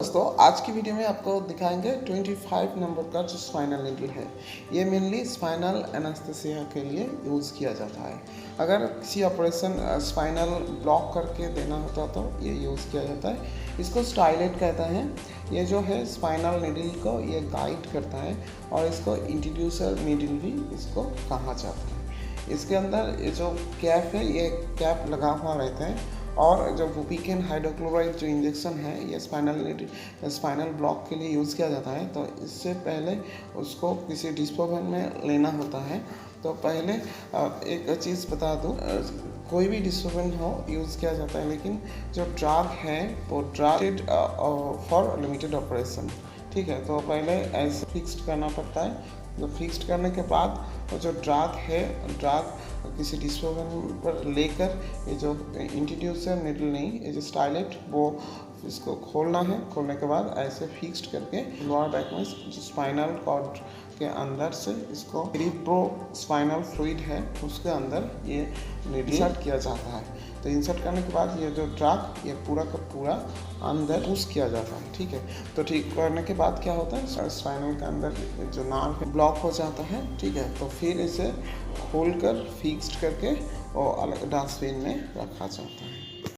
दोस्तों, आज की वीडियो में आपको दिखाएंगे 25 नंबर का जो स्पाइनल नीडल है। ये मेनली स्पाइनल एनास्थेसिया के लिए यूज़ किया जाता है। अगर किसी ऑपरेशन स्पाइनल ब्लॉक करके देना होता तो ये यूज़ किया जाता है। इसको स्टाइलेट कहता है। ये जो है स्पाइनल नीडल को ये गाइड करता है और इसको इंट्रोड्यूसर नीडल भी इसको कहा जाता है। इसके अंदर ये जो कैप है, ये कैप लगा हुआ रहता है और जो बुपिकेन हाइड्रोक्लोराइड जो इंजेक्शन है ये स्पाइनल ब्लॉक के लिए यूज़ किया जाता है। तो इससे पहले उसको किसी डिस्पोजल में लेना होता है। तो पहले एक चीज़ बता दूँ, कोई भी डिस्पोजल हो यूज़ किया जाता है, लेकिन जो ड्रग है वो ड्रग फॉर लिमिटेड ऑपरेशन, ठीक है। तो पहले ऐसे फिक्स्ड करना पड़ता है। तो फिक्स्ड करने के बाद वो जो ड्रग है, ड्रग किसी डिस्पोजल पर लेकर ये जो इंट्रोड्यूसर नीडल नहीं, ये जो स्टाइलेट, वो इसको खोलना है। खोलने के बाद ऐसे फिक्स्ड करके लोअर बैक में जो स्पाइनल कॉर्ड के अंदर से इसको पेरिप्रो स्पाइनल फ्लूइड है उसके अंदर ये नीडल इंसर्ट किया जाता है। तो इंसर्ट करने के बाद ये जो ड्रग ये पूरा का पूरा अंदर पुश किया जाता है, ठीक है। तो ठीक करने के बाद क्या होता है, स्पाइनल के अंदर जो नर्व ब्लॉक हो जाता है, ठीक है। तो फिर इसे खोल कर फिक्स्ड करके और अलग डस्टबिन में रखा जाता है।